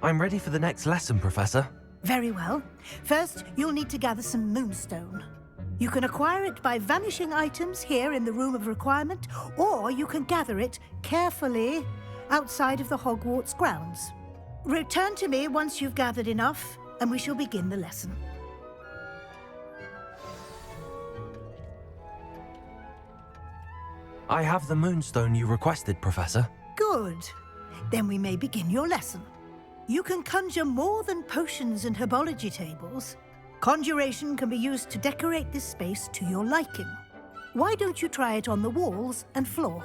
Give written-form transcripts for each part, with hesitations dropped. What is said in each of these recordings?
I'm ready for the next lesson, Professor. Very well. First, you'll need to gather some moonstone. You can acquire it by vanishing items here in the Room of Requirement, or you can gather it carefully outside of the Hogwarts grounds. Return to me once you've gathered enough, and we shall begin the lesson. I have the moonstone you requested, Professor. Good. Then we may begin your lesson. You can conjure more than potions and herbology tables. Conjuration can be used to decorate this space to your liking. Why don't you try it on the walls and floor?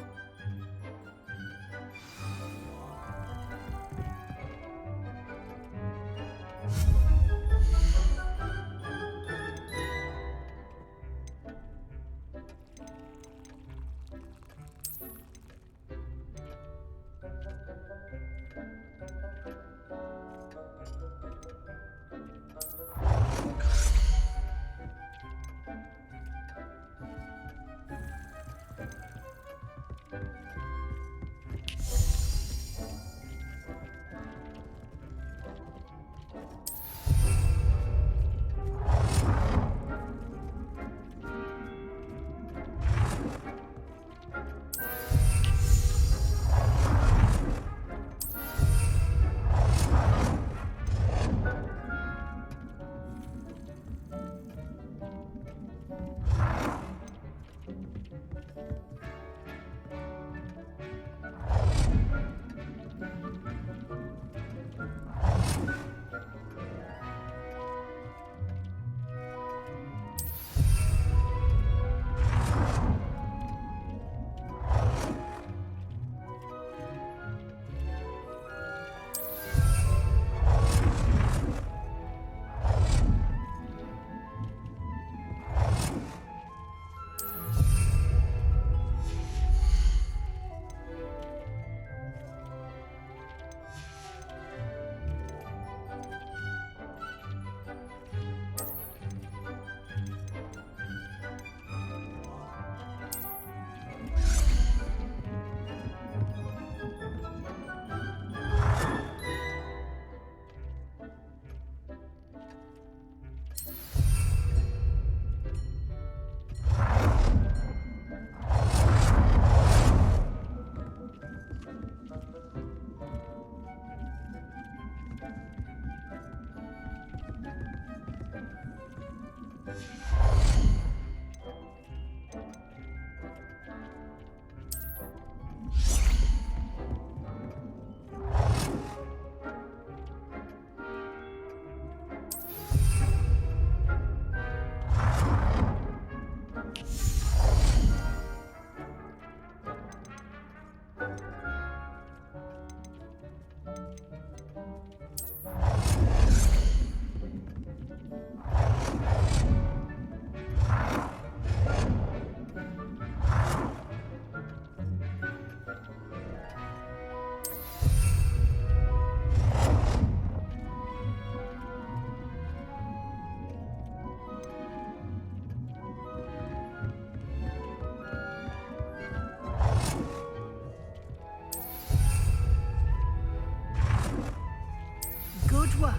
Good work.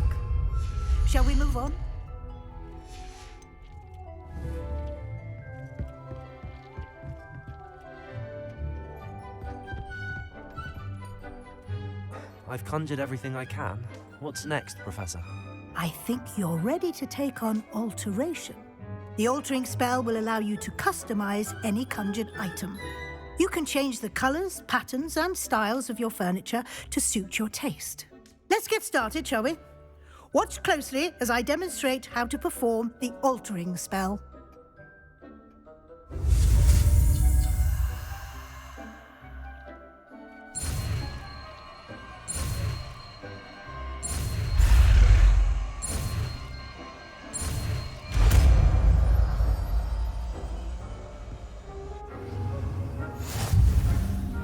Shall we move on? I've conjured everything I can. What's next, Professor? I think you're ready to take on alteration. The altering spell will allow you to customize any conjured item. You can change the colors, patterns, and styles of your furniture to suit your taste. Let's get started, shall we? Watch closely as I demonstrate how to perform the altering spell.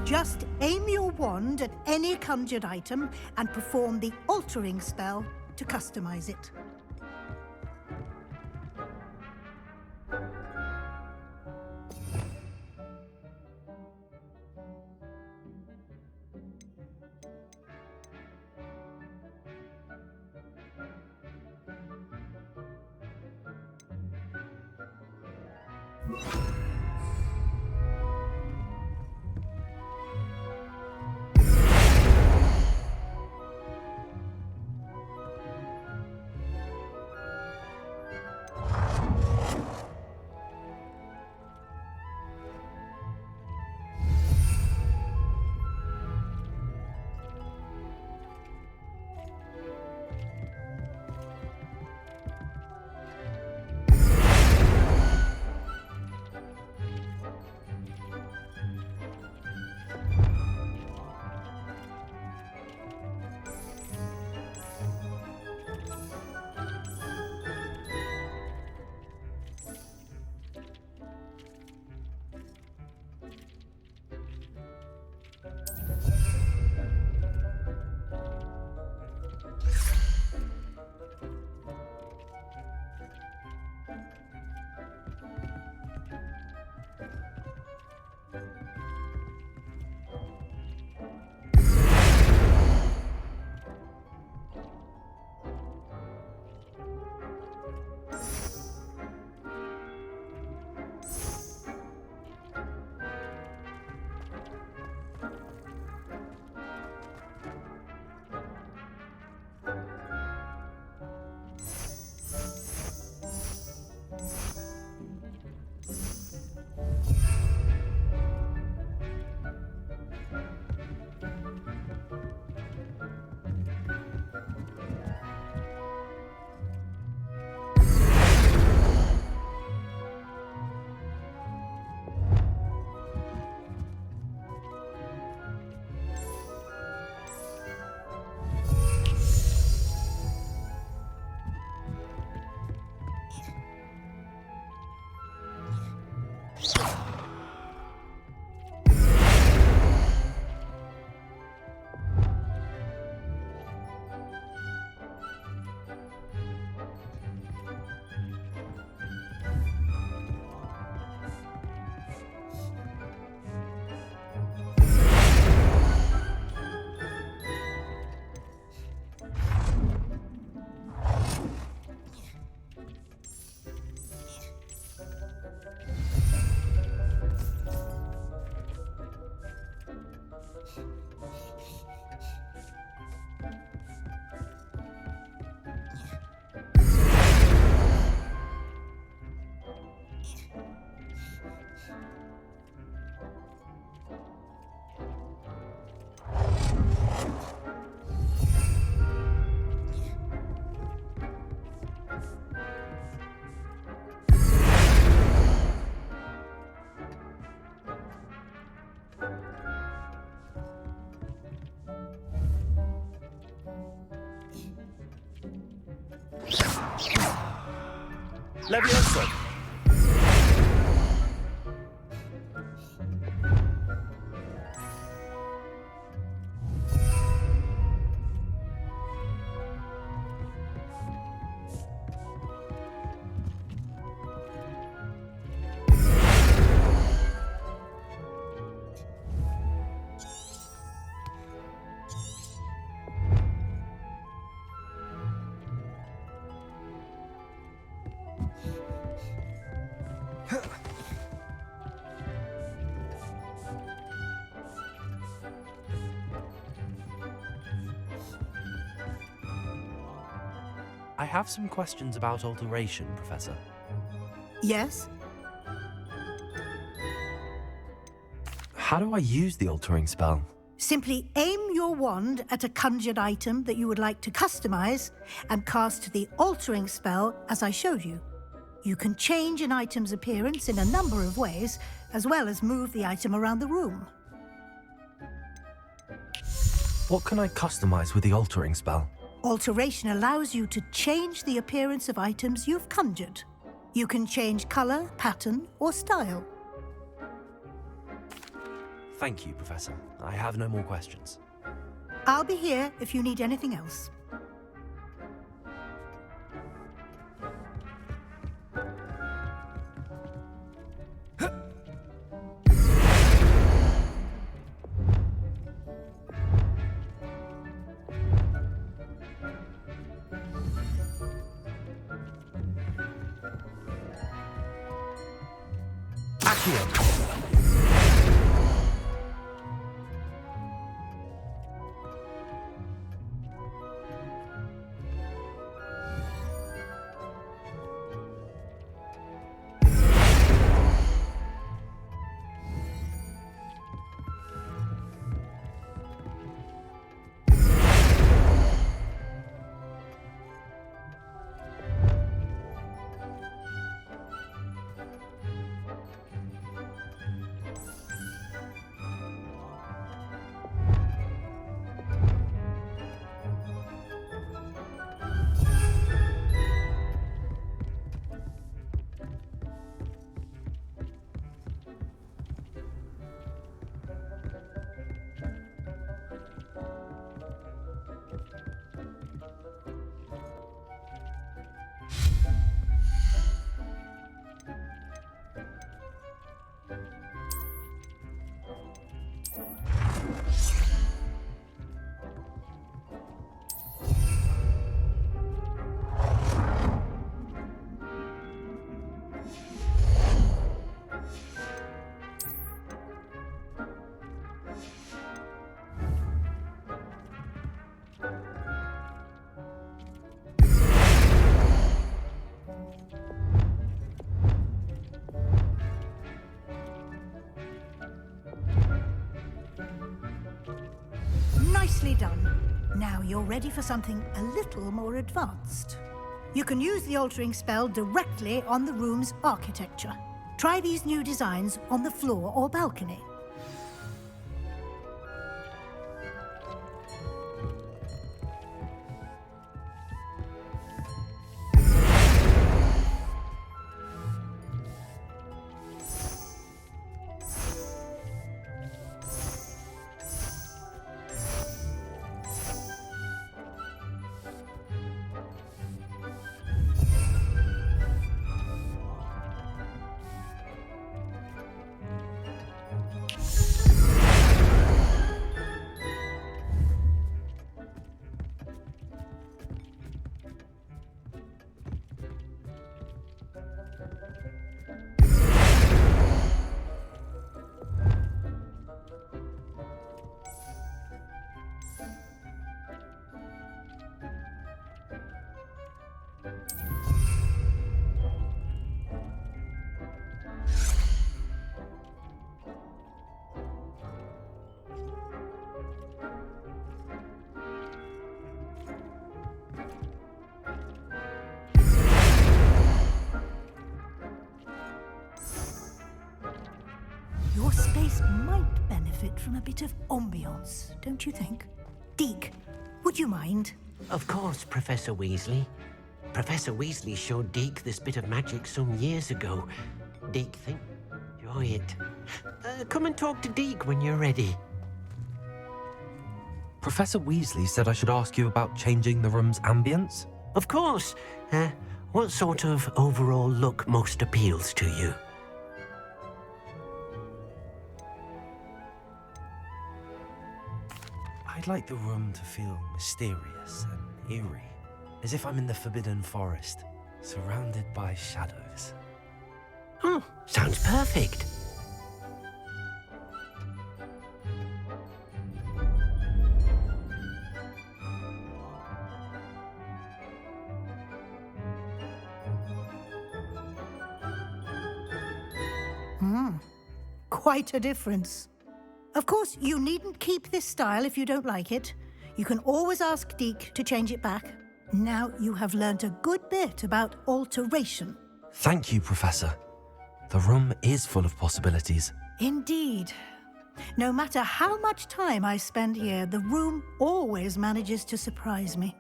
Just aim your wand at any conjured item and perform the altering spell to customize it. Levioso! I have some questions about alteration, Professor. Yes? How do I use the altering spell? Simply aim your wand at a conjured item that you would like to customize and cast the altering spell as I showed you. You can change an item's appearance in a number of ways, as well as move the item around the room. What can I customize with the altering spell? Alteration allows you to change the appearance of items you've conjured. You can change color, pattern, or style. Thank you, Professor. I have no more questions. I'll be here if you need anything else. Nicely done. Now you're ready for something a little more advanced. You can use the altering spell directly on the room's architecture. Try these new designs on the floor or balcony. Your space might benefit from a bit of ambiance, don't you think? Deke, would you mind? Of course, Professor Weasley. Professor Weasley showed Deke this bit of magic some years ago. Deke, enjoy it. Come and talk to Deke when you're ready. Professor Weasley said I should ask you about changing the room's ambience? Of course. What sort of overall look most appeals to you? I'd like the room to feel mysterious and eerie, as if I'm in the Forbidden Forest, surrounded by shadows. Oh, sounds perfect. Quite a difference. Of course, you needn't keep this style if you don't like it. You can always ask Deke to change it back. Now you have learnt a good bit about alteration. Thank you, Professor. The room is full of possibilities. Indeed. No matter how much time I spend here, the room always manages to surprise me.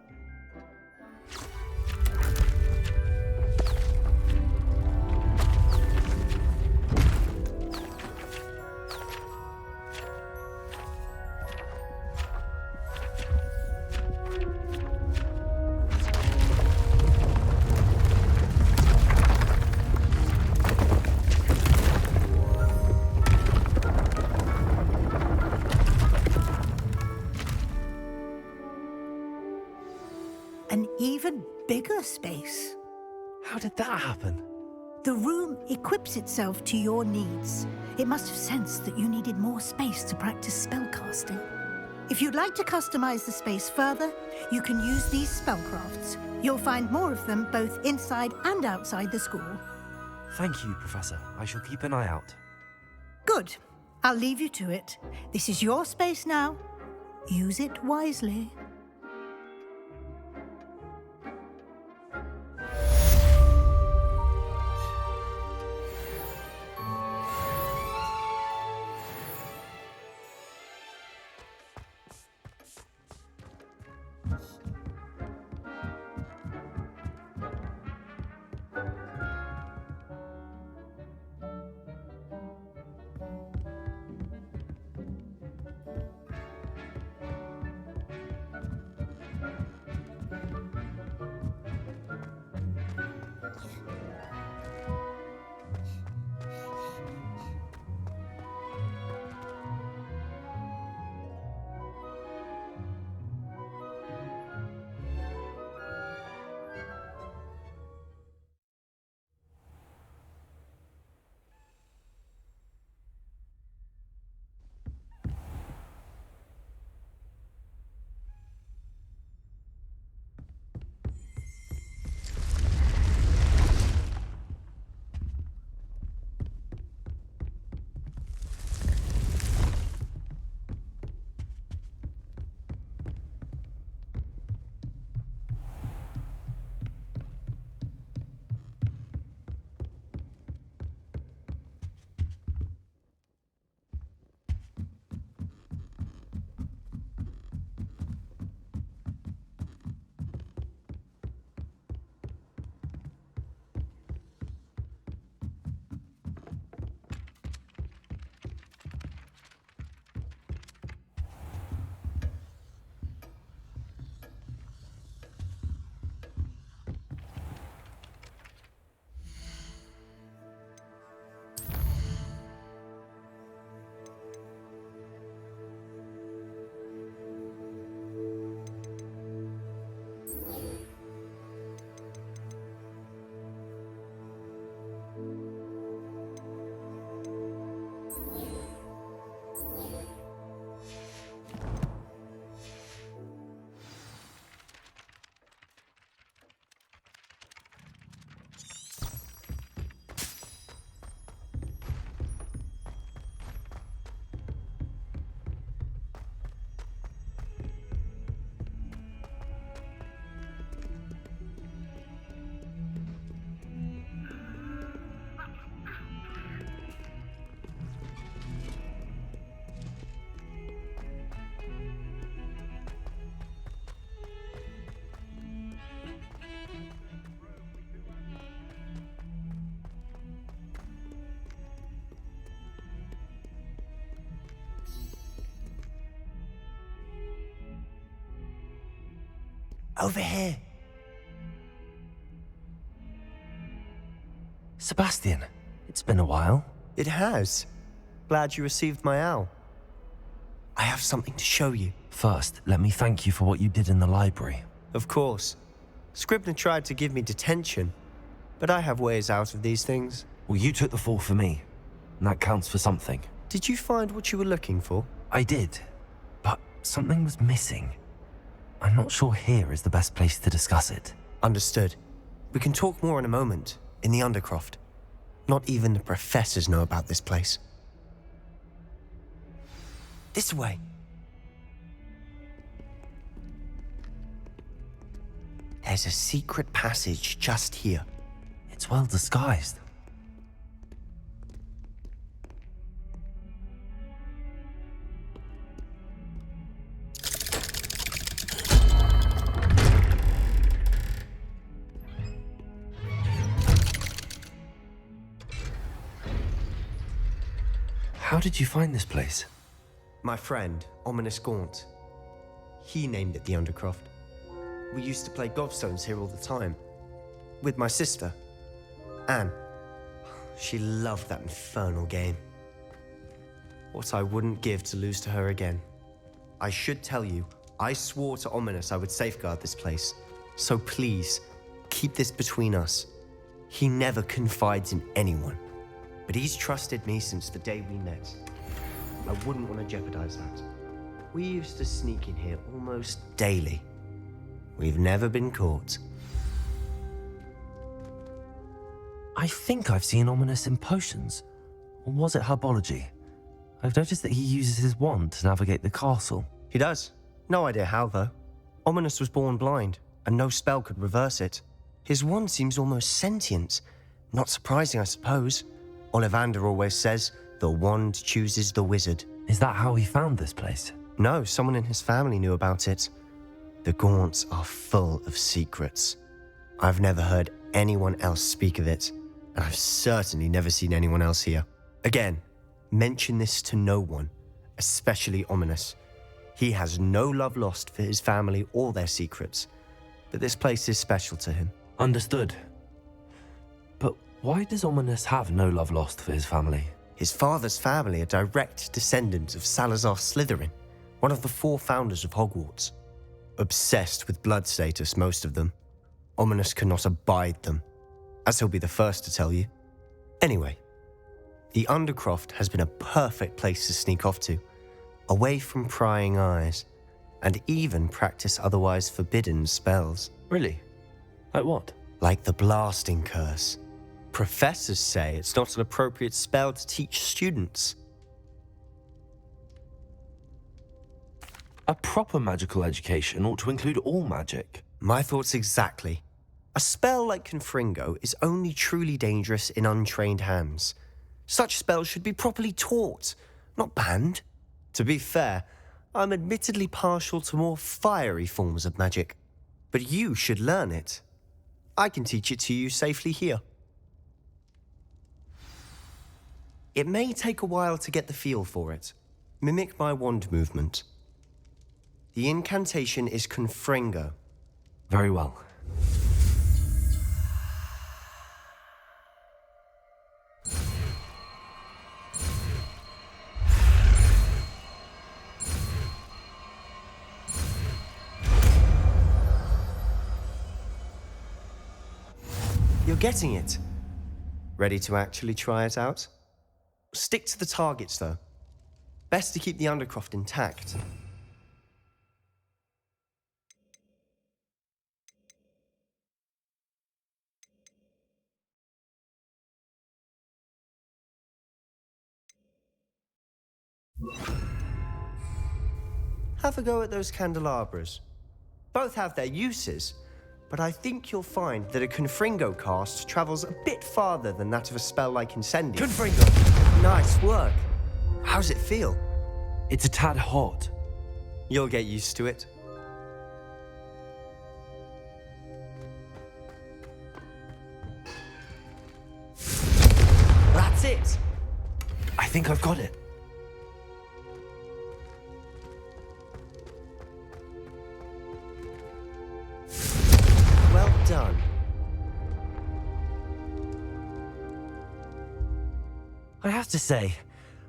An even bigger space. How did that happen? The room equips itself to your needs. It must have sensed that you needed more space to practice spellcasting. If you'd like to customize the space further, you can use these spellcrafts. You'll find more of them both inside and outside the school. Thank you, Professor. I shall keep an eye out. Good. I'll leave you to it. This is your space now. Use it wisely. Over here. Sebastian, it's been a while. It has. Glad you received my owl. I have something to show you. First, let me thank you for what you did in the library. Of course. Scribner tried to give me detention, but I have ways out of these things. Well, you took the fall for me, and that counts for something. Did you find what you were looking for? I did, but something was missing. I'm not sure here is the best place to discuss it. Understood. We can talk more in a moment, in the Undercroft. Not even the professors know about this place. This way. There's a secret passage just here. It's well disguised. How did you find this place? My friend, Ominous Gaunt. He named it the Undercroft. We used to play gobstones here all the time. With my sister, Anne. She loved that infernal game. What I wouldn't give to lose to her again. I should tell you, I swore to Ominous I would safeguard this place. So please, keep this between us. He never confides in anyone, but he's trusted me since the day we met. I wouldn't want to jeopardize that. We used to sneak in here almost daily. We've never been caught. I think I've seen Ominous in potions. Or was it herbology? I've noticed that he uses his wand to navigate the castle. He does. No idea how, though. Ominous was born blind, and no spell could reverse it. His wand seems almost sentient. Not surprising, I suppose. Ollivander always says, the wand chooses the wizard. Is that how he found this place? No, someone in his family knew about it. The Gaunts are full of secrets. I've never heard anyone else speak of it, and I've certainly never seen anyone else here. Again, mention this to no one, especially Ominous. He has no love lost for his family or their secrets, but this place is special to him. Understood. But why does Ominous have no love lost for his family? His father's family are direct descendants of Salazar Slytherin, one of the 4 founders of Hogwarts. Obsessed with blood status, most of them. Ominous cannot abide them, as he'll be the first to tell you. Anyway, the Undercroft has been a perfect place to sneak off to, away from prying eyes, and even practice otherwise forbidden spells. Really? Like what? Like the blasting curse. Professors say it's not an appropriate spell to teach students. A proper magical education ought to include all magic. My thoughts exactly. A spell like Confringo is only truly dangerous in untrained hands. Such spells should be properly taught, not banned. To be fair, I'm admittedly partial to more fiery forms of magic, but you should learn it. I can teach it to you safely here. It may take a while to get the feel for it. Mimic my wand movement. The incantation is Confringo. Very well. You're getting it. Ready to actually try it out? Stick to the targets, though. Best to keep the Undercroft intact. Have a go at those candelabras. Both have their uses, but I think you'll find that a Confringo cast travels a bit farther than that of a spell like Incendio. Confringo! Nice work. How's it feel? It's a tad hot. You'll get used to it. That's it. I think I've got it. Well done. I have to say,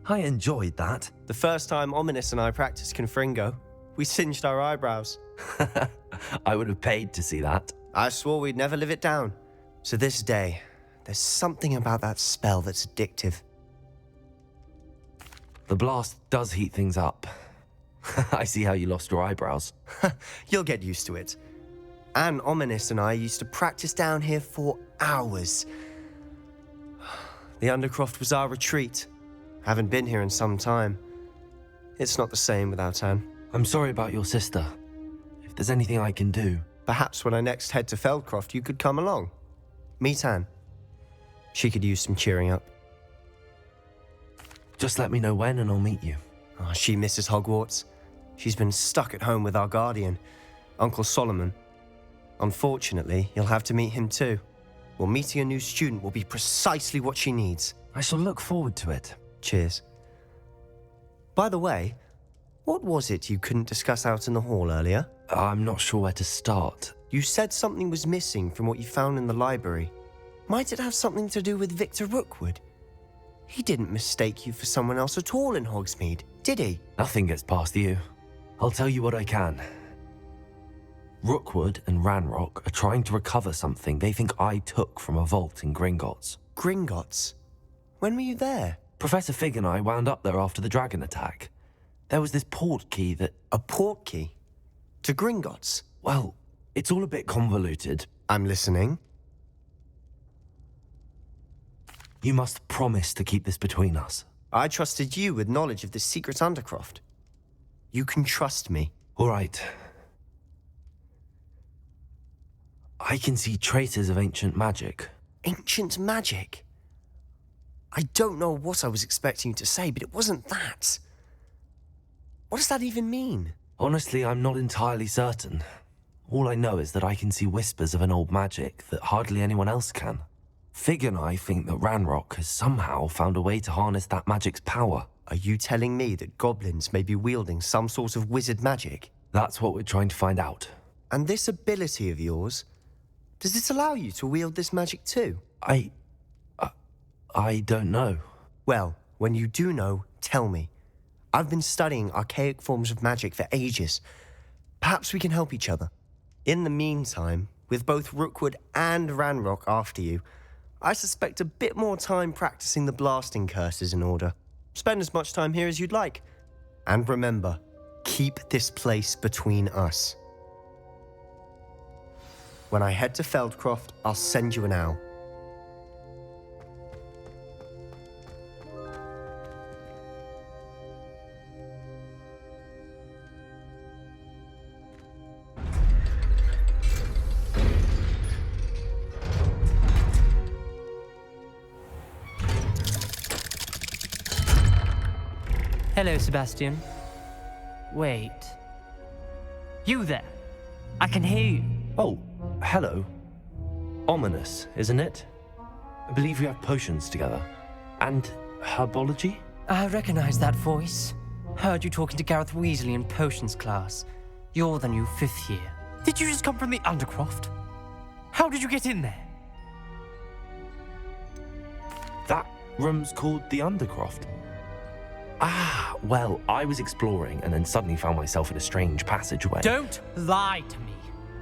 I enjoyed that. The first time Ominous and I practiced Confringo, we singed our eyebrows. I would have paid to see that. I swore we'd never live it down. So this day, there's something about that spell that's addictive. The blast does heat things up. I see how you lost your eyebrows. You'll get used to it. Anne, Ominous and I used to practice down here for hours. The Undercroft was our retreat. Haven't been here in some time. It's not the same without Anne. I'm sorry about your sister. If there's anything I can do... Perhaps when I next head to Feldcroft, you could come along. Meet Anne. She could use some cheering up. Just let me know when and I'll meet you. Oh, she misses Hogwarts. She's been stuck at home with our guardian, Uncle Solomon. Unfortunately, you'll have to meet him too. Well, meeting a new student will be precisely what she needs. I shall look forward to it. Cheers. By the way, what was it you couldn't discuss out in the hall earlier? I'm not sure where to start. You said something was missing from what you found in the library. Might it have something to do with Victor Rookwood? He didn't mistake you for someone else at all in Hogsmeade, did he? Nothing gets past you. I'll tell you what I can. Rookwood and Ranrock are trying to recover something they think I took from a vault in Gringotts. Gringotts? When were you there? Professor Fig and I wound up there after the dragon attack. There was this port key that... A port key? To Gringotts? Well, it's all a bit convoluted. I'm listening. You must promise to keep this between us. I trusted you with knowledge of this secret undercroft. You can trust me. All right. I can see traces of ancient magic. Ancient magic? I don't know what I was expecting you to say, but it wasn't that. What does that even mean? Honestly, I'm not entirely certain. All I know is that I can see whispers of an old magic that hardly anyone else can. Fig and I think that Ranrock has somehow found a way to harness that magic's power. Are you telling me that goblins may be wielding some sort of wizard magic? That's what we're trying to find out. And this ability of yours, does it allow you to wield this magic too? I don't know. Well, when you do know, tell me. I've been studying archaic forms of magic for ages. Perhaps we can help each other. In the meantime, with both Rookwood and Ranrock after you, I suspect a bit more time practicing the blasting curse is in order. Spend as much time here as you'd like. And remember, keep this place between us. When I head to Feldcroft, I'll send you an owl. Hello, Sebastian. Wait. You there? I can hear you. Oh, hello. Ominous, isn't it? I believe we have potions together. And herbology? I recognize that voice. Heard you talking to Gareth Weasley in potions class. You're the new 5th year. Did you just come from the Undercroft? How did you get in there? That room's called the Undercroft. Ah, well, I was exploring and then suddenly found myself in a strange passageway. Don't lie to me.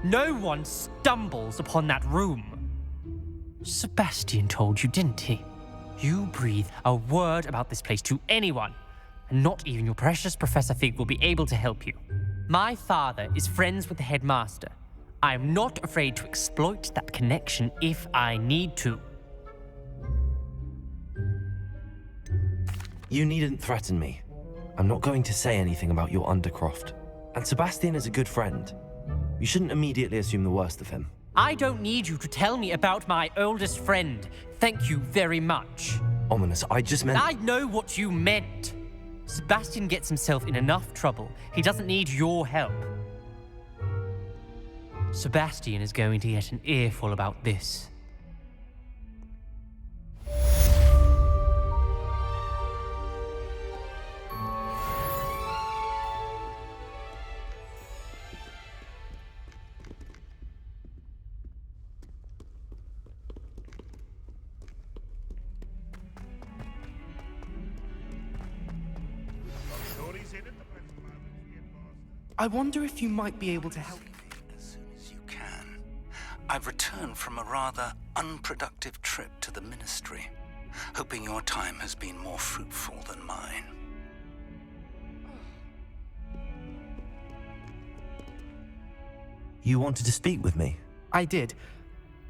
No one stumbles upon that room. Sebastian told you, didn't he? You breathe a word about this place to anyone, and not even your precious Professor Fig will be able to help you. My father is friends with the headmaster. I am not afraid to exploit that connection if I need to. You needn't threaten me. I'm not going to say anything about your Undercroft. And Sebastian is a good friend. You shouldn't immediately assume the worst of him. I don't need you to tell me about my oldest friend. Thank you very much. Ominous, I just meant... I know what you meant. Sebastian gets himself in enough trouble. He doesn't need your help. Sebastian is going to get an earful about this. I wonder if you might be able to help. As soon as you can. I've returned from a rather unproductive trip to the Ministry, hoping your time has been more fruitful than mine. You wanted to speak with me? I did.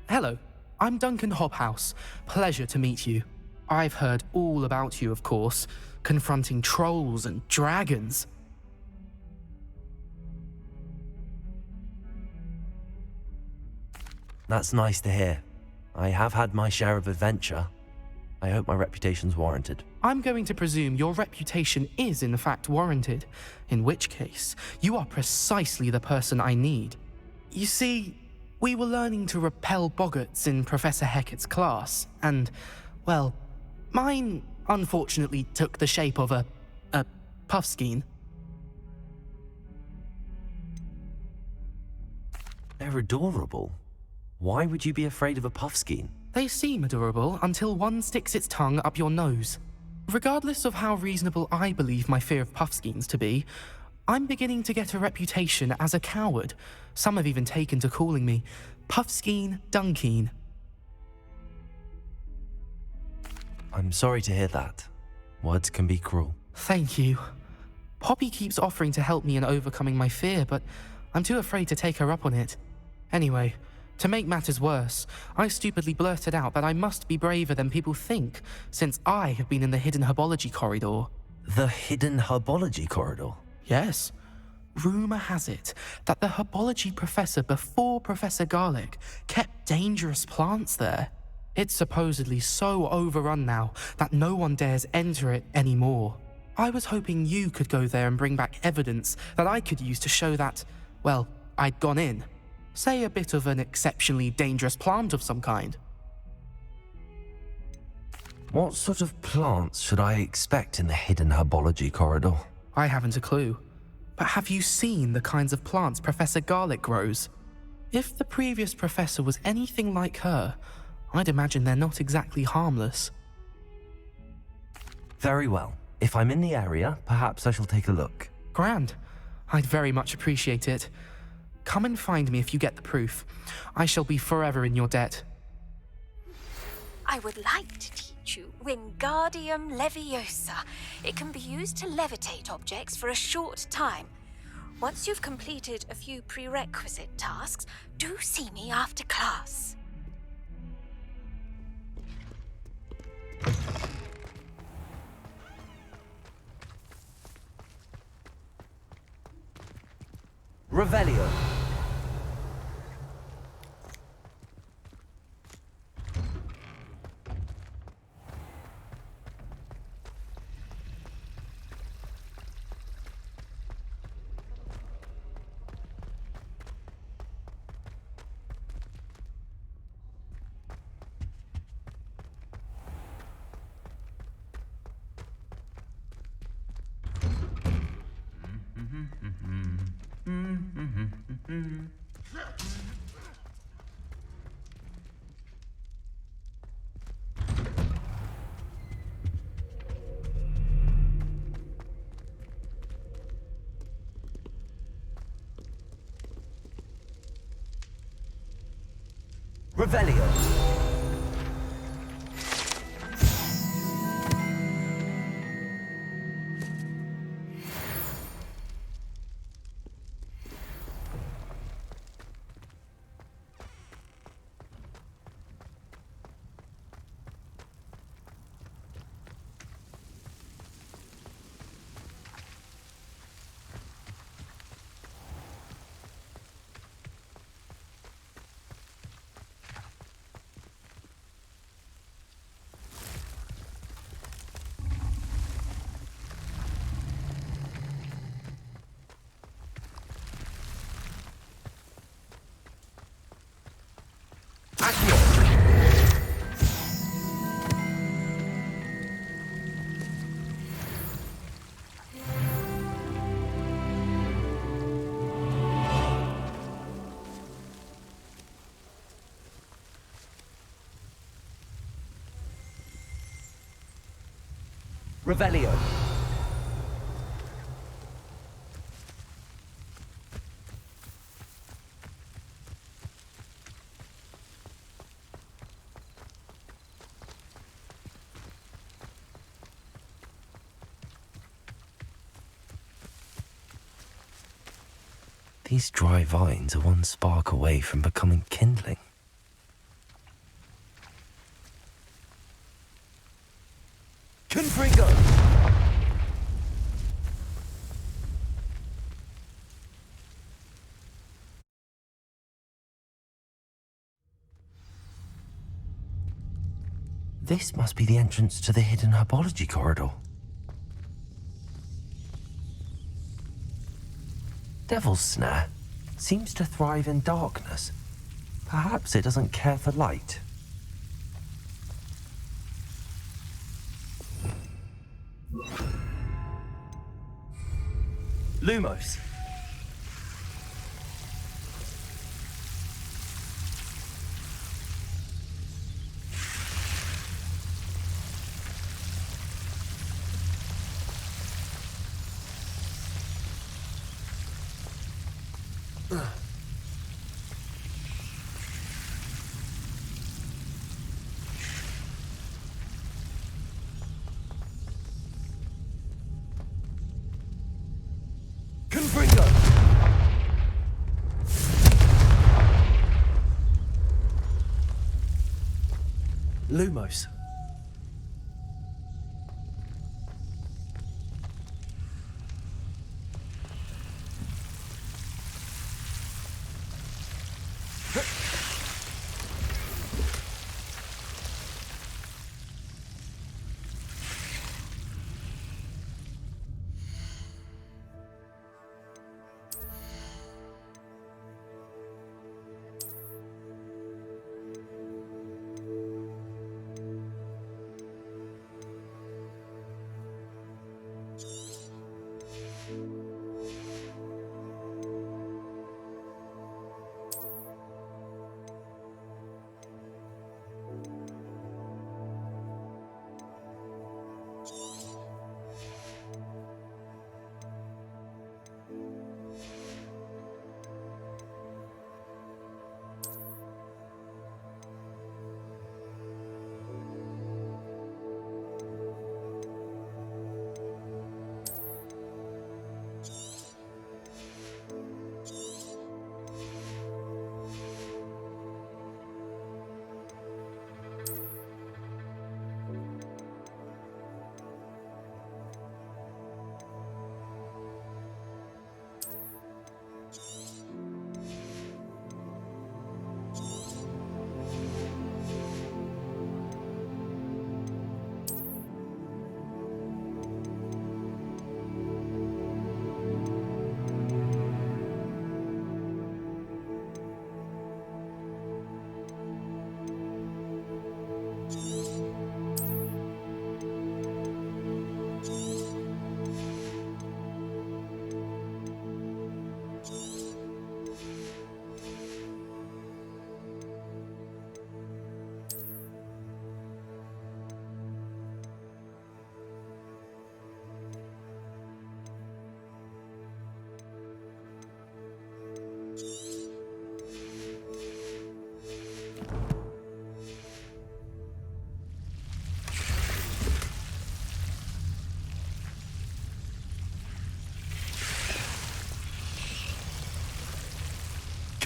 Hello, I'm Duncan Hobhouse. Pleasure to meet you. I've heard all about you, of course, confronting trolls and dragons. That's nice to hear. I have had my share of adventure. I hope my reputation's warranted. I'm going to presume your reputation is in fact warranted, in which case, you are precisely the person I need. You see, we were learning to repel boggarts in Professor Hecat's class, and, well, mine unfortunately took the shape of a puffskein. They're adorable. Why would you be afraid of a puffskein? They seem adorable until one sticks its tongue up your nose. Regardless of how reasonable I believe my fear of puffskeins to be, I'm beginning to get a reputation as a coward. Some have even taken to calling me Puffskein Dunkeen. I'm sorry to hear that. Words can be cruel. Thank you. Poppy keeps offering to help me in overcoming my fear, but I'm too afraid to take her up on it. Anyway, to make matters worse, I stupidly blurted out that I must be braver than people think, since I have been in the hidden herbology corridor. The hidden herbology corridor? Yes. Rumour has it that the herbology professor before Professor Garlic kept dangerous plants there. It's supposedly so overrun now that no one dares enter it anymore. I was hoping you could go there and bring back evidence that I could use to show that, well, I'd gone in. Say a bit of an exceptionally dangerous plant of some kind. What sort of plants should I expect in the hidden herbology corridor? I haven't a clue. But have you seen the kinds of plants Professor Garlic grows? If the previous professor was anything like her, I'd imagine they're not exactly harmless. Very well. If I'm in the area, perhaps I shall take a look. Grand. I'd very much appreciate it. Come and find me if you get the proof. I shall be forever in your debt. I would like to teach you Wingardium Leviosa. It can be used to levitate objects for a short time. Once you've completed a few prerequisite tasks, do see me after class. Revelio. Revelio. Revelio. These dry vines are one spark away from becoming kindling. Confringo! This must be the entrance to the hidden herbology corridor. Devil's Snare seems to thrive in darkness. Perhaps it doesn't care for light. Lumos. Confringo! Lumos.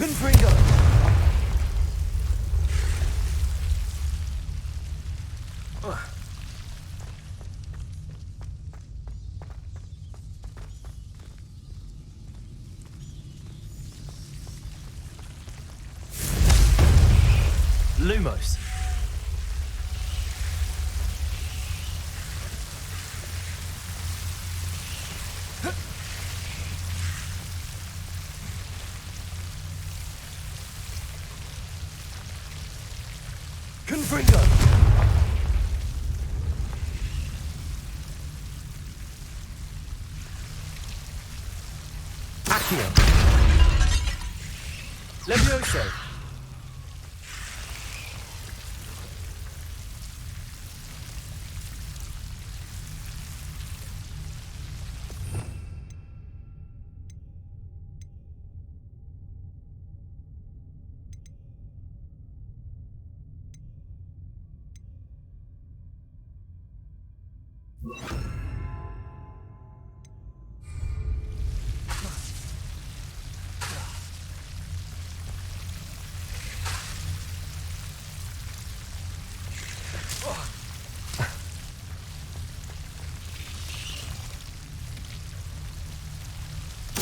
Confringo! Lumos. Confringo! Accio! Levioso!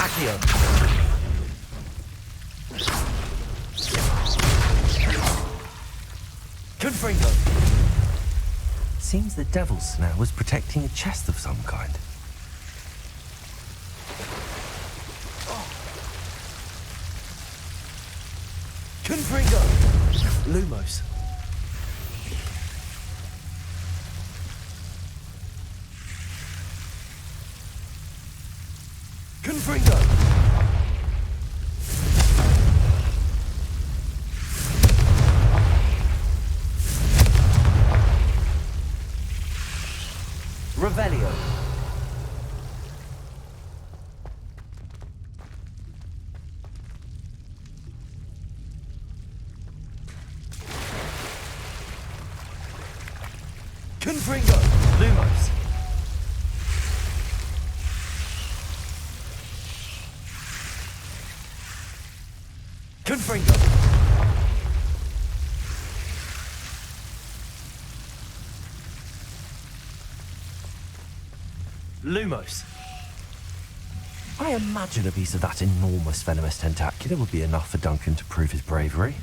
Accio! Confringo! Seems the devil's snare was protecting a chest of some kind. Confringo! Lumos. Confringo! Revelio. Confringo! Lumos! Confringo! Lumos! I imagine a piece of that enormous venomous tentacular would be enough for Duncan to prove his bravery.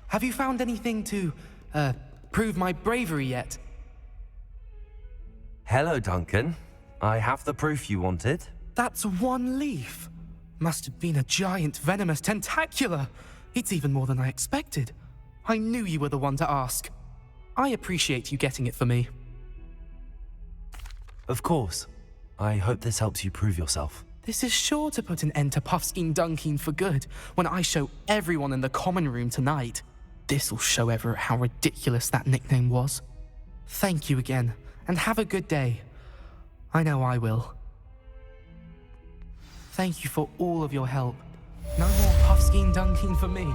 Have you found anything to, prove my bravery yet? Hello, Duncan. I have the proof you wanted. That's one leaf. Must have been a giant venomous tentacula. It's even more than I expected. I knew you were the one to ask. I appreciate you getting it for me. Of course. I hope this helps you prove yourself. This is sure to put an end to Puffskein Dunkeen for good when I show everyone in the common room tonight. This'll show Everett how ridiculous that nickname was. Thank you again, and have a good day. I know I will. Thank you for all of your help. No more Puffskein Dunkeen for me.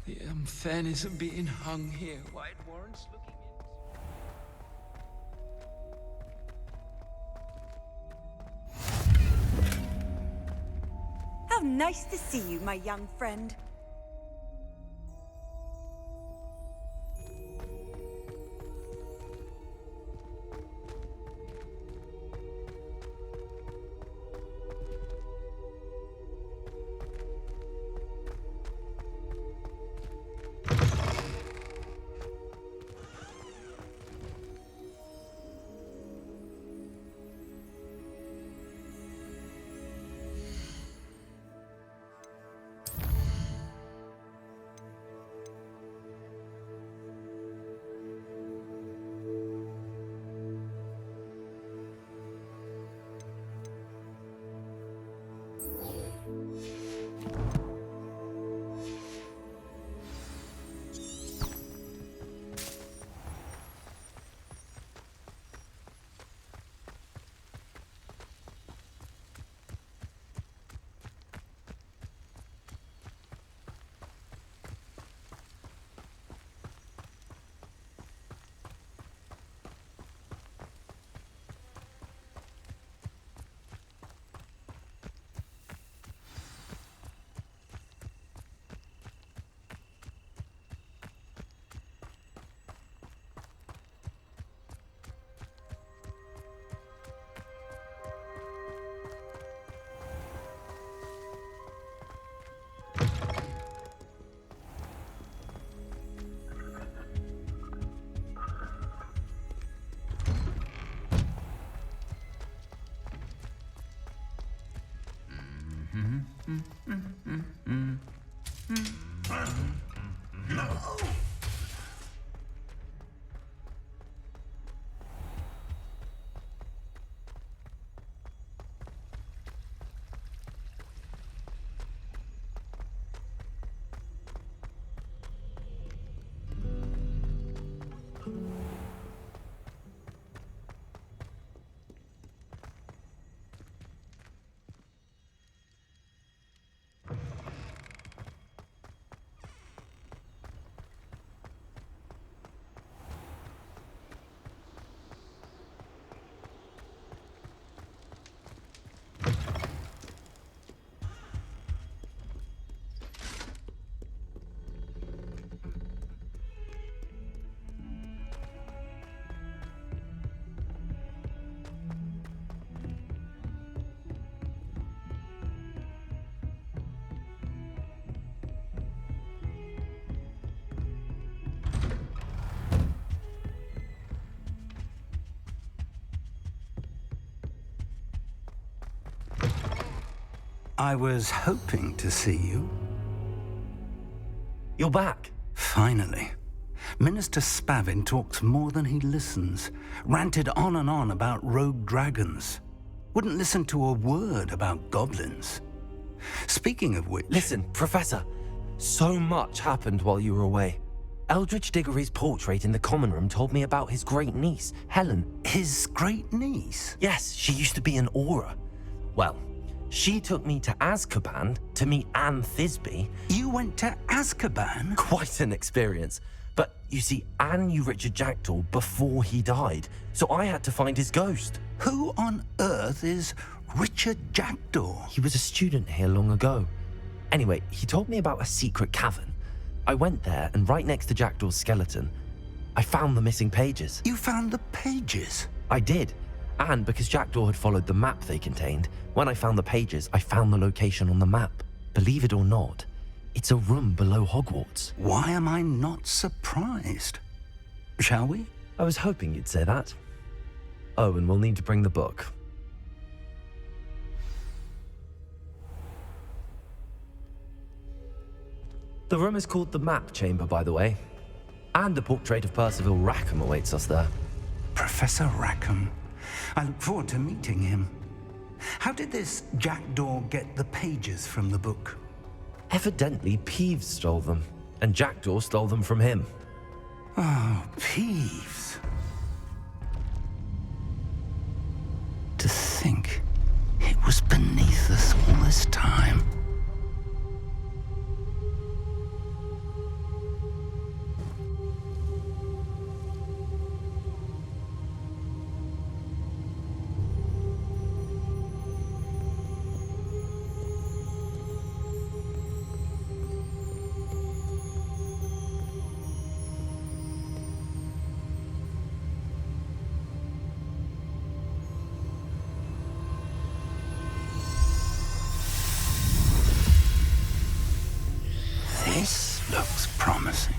The unfairness of being hung here. Why it warrants looking into. How nice to see you, my young friend. I was hoping to see you. You're back. Finally. Minister Spavin talks more than he listens. Ranted on and on about rogue dragons. Wouldn't listen to a word about goblins. Speaking of which... Listen, Professor. So much happened while you were away. Eldridge Diggory's portrait in the common room told me about his great niece, Helen. His great niece? Yes, she used to be an Auror. Well, she took me to Azkaban to meet Anne Thisbe. You went to Azkaban? Quite an experience. But you see, Anne knew Richard Jackdaw before he died, so I had to find his ghost. Who on earth is Richard Jackdaw? He was a student here long ago. Anyway, he told me about a secret cavern. I went there, and right next to Jackdaw's skeleton, I found the missing pages. You found the pages? I did. And because Jackdaw had followed the map they contained, when I found the pages, I found the location on the map. Believe it or not, it's a room below Hogwarts. Why am I not surprised? Shall we? I was hoping you'd say that. Oh, and we'll need to bring the book. The room is called the Map Chamber, by the way. And the portrait of Percival Rackham awaits us there. Professor Rackham. I look forward to meeting him. How did this Jackdaw get the pages from the book? Evidently, Peeves stole them, and Jackdaw stole them from him. Oh, Peeves. To think it was beneath us all this time. This looks promising.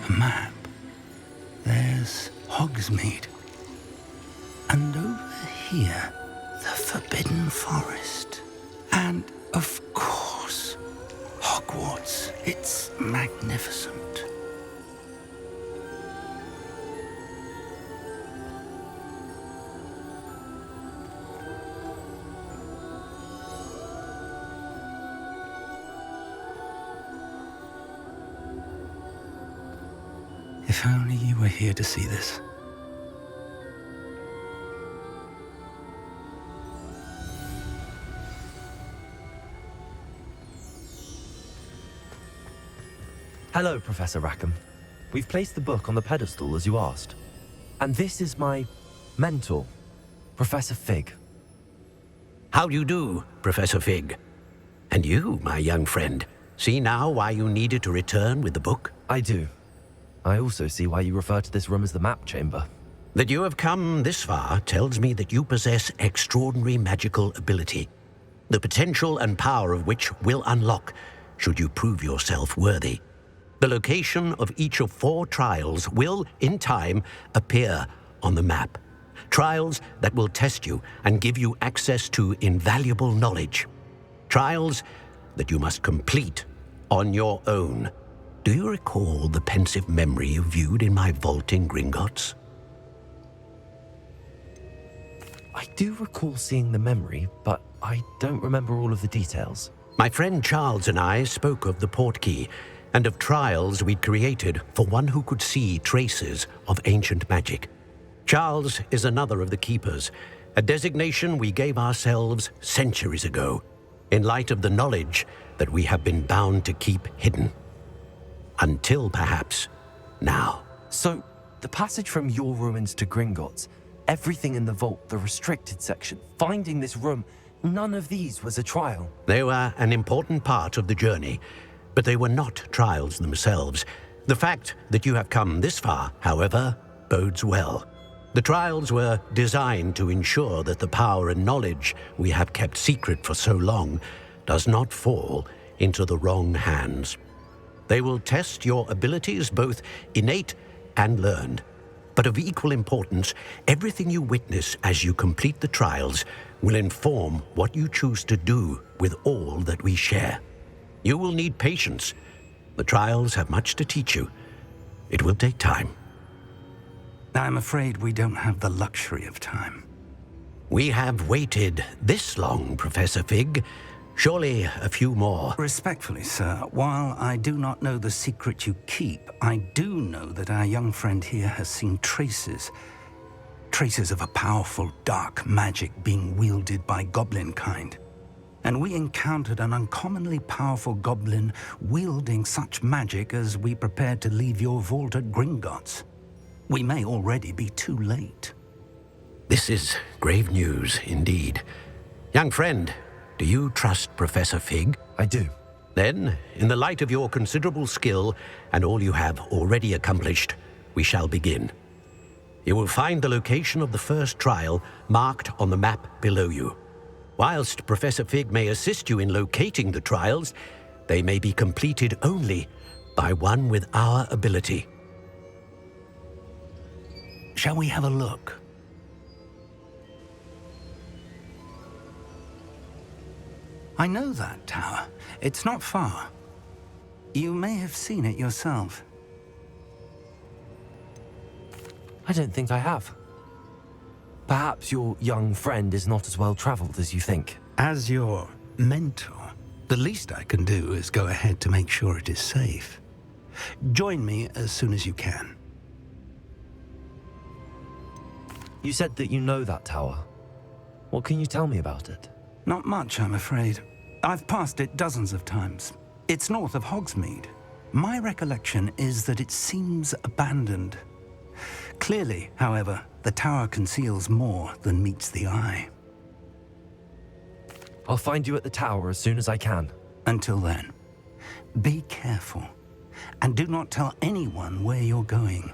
Map. There's Hogsmeade. And over here, the Forbidden Forest. And, of course, Hogwarts. It's magnificent. If only you were here to see this. Hello, Professor Rackham. We've placed the book on the pedestal as you asked. And this is my mentor, Professor Fig. How do you do, Professor Fig? And you, my young friend, see now why you needed to return with the book? I do. I also see why you refer to this room as the map chamber. That you have come this far tells me that you possess extraordinary magical ability, the potential and power of which will unlock should you prove yourself worthy. The location of each of 4 trials will, in time, appear on the map. Trials that will test you and give you access to invaluable knowledge. Trials that you must complete on your own. Do you recall the pensive memory you viewed in my vault in Gringotts? I do recall seeing the memory, but I don't remember all of the details. My friend Charles and I spoke of the portkey and of trials we'd created for one who could see traces of ancient magic. Charles is another of the keepers, a designation we gave ourselves centuries ago, in light of the knowledge that we have been bound to keep hidden. Until perhaps now. So, the passage from your ruins to Gringotts, everything in the vault, the restricted section, finding this room, none of these was a trial. They were an important part of the journey, but they were not trials themselves. The fact that you have come this far, however, bodes well. The trials were designed to ensure that the power and knowledge we have kept secret for so long does not fall into the wrong hands. They will test your abilities, both innate and learned. But of equal importance, everything you witness as you complete the trials will inform what you choose to do with all that we share. You will need patience. The trials have much to teach you. It will take time. I'm afraid we don't have the luxury of time. We have waited this long, Professor Fig. Surely a few more. Respectfully, sir, while I do not know the secret you keep, I do know that our young friend here has seen traces of a powerful dark magic being wielded by goblin kind. And we encountered an uncommonly powerful goblin wielding such magic as we prepared to leave your vault at Gringotts. We may already be too late. This is grave news indeed. Young friend, do you trust Professor Fig? I do. Then, in the light of your considerable skill and all you have already accomplished, we shall begin. You will find the location of the first trial marked on the map below you. Whilst Professor Fig may assist you in locating the trials, they may be completed only by one with our ability. Shall we have a look? I know that tower. It's not far. You may have seen it yourself. I don't think I have. Perhaps your young friend is not as well traveled as you think. As your mentor, the least I can do is go ahead to make sure it is safe. Join me as soon as you can. You said that you know that tower. What can you tell me about it? Not much, I'm afraid. I've passed it dozens of times. It's north of Hogsmeade. My recollection is that it seems abandoned. Clearly, however, the tower conceals more than meets the eye. I'll find you at the tower as soon as I can. Until then, be careful, and do not tell anyone where you're going.